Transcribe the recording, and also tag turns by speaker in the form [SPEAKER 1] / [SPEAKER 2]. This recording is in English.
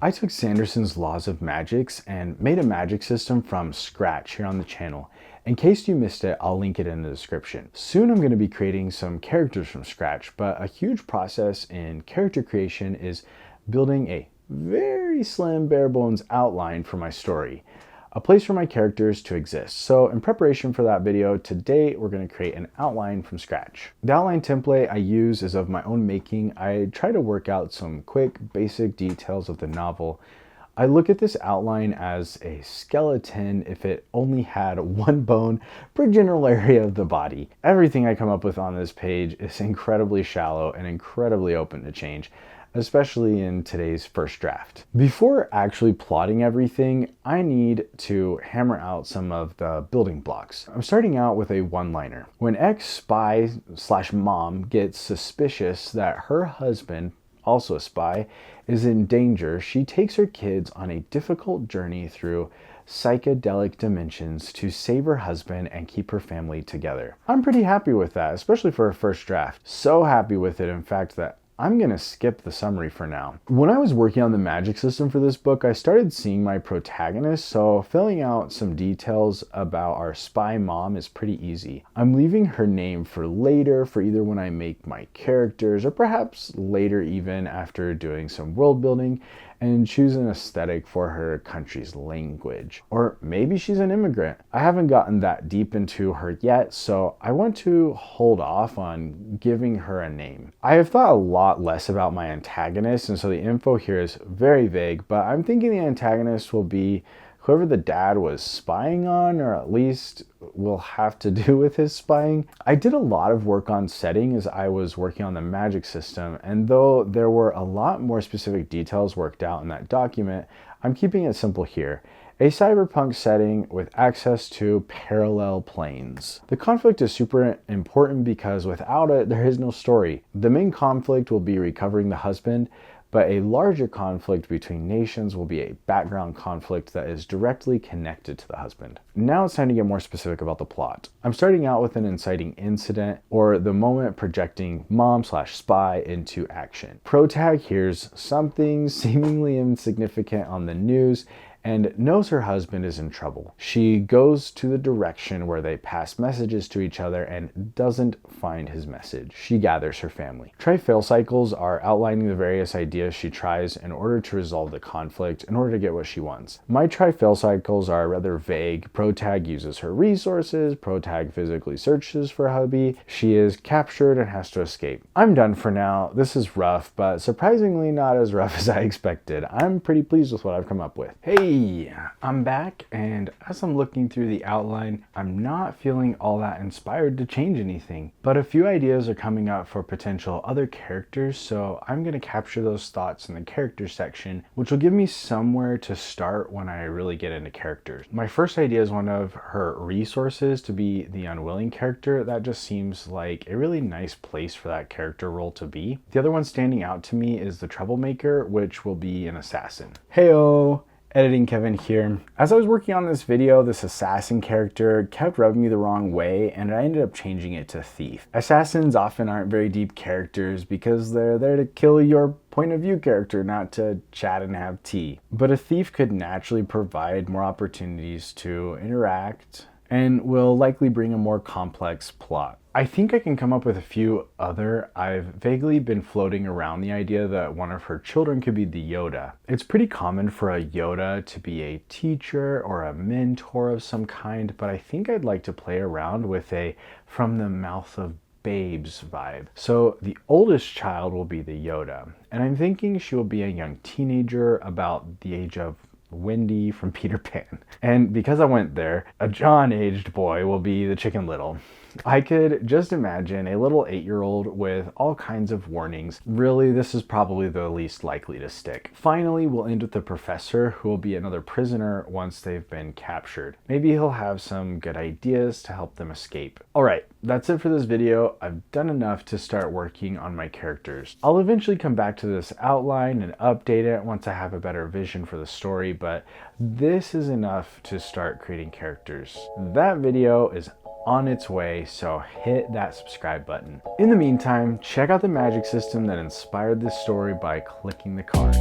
[SPEAKER 1] I took Sanderson's laws of magics and made a magic system from scratch here on the channel. In case you missed it, I'll link it in the description. Soon I'm going to be creating some characters from scratch, but a huge process in character creation is building a very slim bare bones outline for my story. A place for my characters to exist. So in preparation for that video, today we're going to create an outline from scratch. The outline template I use is of my own making. I try to work out some quick, basic details of the novel. I look at this outline as a skeleton if it only had one bone per general area of the body. Everything I come up with on this page is incredibly shallow and incredibly open to change, especially in today's first draft. Before actually plotting everything, I need to hammer out some of the building blocks. I'm starting out with a one-liner. When ex-spy/mom gets suspicious that her husband, also a spy, is in danger, she takes her kids on a difficult journey through psychedelic dimensions to save her husband and keep her family together. I'm pretty happy with that, especially for a first draft. So happy with it, in fact, that I'm gonna skip the summary for now. When I was working on the magic system for this book, I started seeing my protagonist, so filling out some details about our spy mom is pretty easy. I'm leaving her name for later, for either when I make my characters, or perhaps later even after doing some world building, and choose an aesthetic for her country's language. Or maybe she's an immigrant. I haven't gotten that deep into her yet, so I want to hold off on giving her a name. I have thought a lot less about my antagonist, and so the info here is very vague, but I'm thinking the antagonist will be whoever the dad was spying on, or at least will have to do with his spying. I did a lot of work on setting as I was working on the magic system, and though there were a lot more specific details worked out in that document, I'm keeping it simple here. A cyberpunk setting with access to parallel planes. The conflict is super important because without it, there is no story. The main conflict will be recovering the husband, but a larger conflict between nations will be a background conflict that is directly connected to the husband. Now it's time to get more specific about the plot. I'm starting out with an inciting incident, or the moment projecting mom/spy into action. Protag hears something seemingly insignificant on the news and knows her husband is in trouble. She goes to the direction where they pass messages to each other and doesn't find his message. She gathers her family. Try-fail cycles are outlining the various ideas she tries in order to resolve the conflict, in order to get what she wants. My try-fail cycles are rather vague. Protag uses her resources. Protag physically searches for hubby. She is captured and has to escape. I'm done for now. This is rough, but surprisingly not as rough as I expected. I'm pretty pleased with what I've come up with. Hey, I'm back, and as I'm looking through the outline, I'm not feeling all that inspired to change anything, but a few ideas are coming up for potential other characters, so I'm going to capture those thoughts in the character section, which will give me somewhere to start when I really get into characters. My first idea is one of her resources to be the unwilling character. That just seems like a really nice place for that character role to be. The other one standing out to me is the troublemaker, which will be an assassin. Heyo! Editing Kevin here. As I was working on this video, this assassin character kept rubbing me the wrong way, and I ended up changing it to thief. Assassins often aren't very deep characters because they're there to kill your point of view character, not to chat and have tea. But a thief could naturally provide more opportunities to interact and will likely bring a more complex plot. I think I can come up with a few other. I've vaguely been floating around the idea that one of her children could be the Yoda. It's pretty common for a Yoda to be a teacher or a mentor of some kind, but I think I'd like to play around with a from the mouth of babes vibe. So the oldest child will be the Yoda, and I'm thinking she will be a young teenager about the age of Wendy from Peter Pan. And because I went there, a John-aged boy will be the Chicken Little. I could just imagine a little 8-year-old with all kinds of warnings. Really, this is probably the least likely to stick. Finally, we'll end with the professor, who will be another prisoner once they've been captured. Maybe he'll have some good ideas to help them escape. Alright, that's it for this video. I've done enough to start working on my characters. I'll eventually come back to this outline and update it once I have a better vision for the story, but this is enough to start creating characters. That video is on its way, so hit that subscribe button. In the meantime, check out the magic system that inspired this story by clicking the card.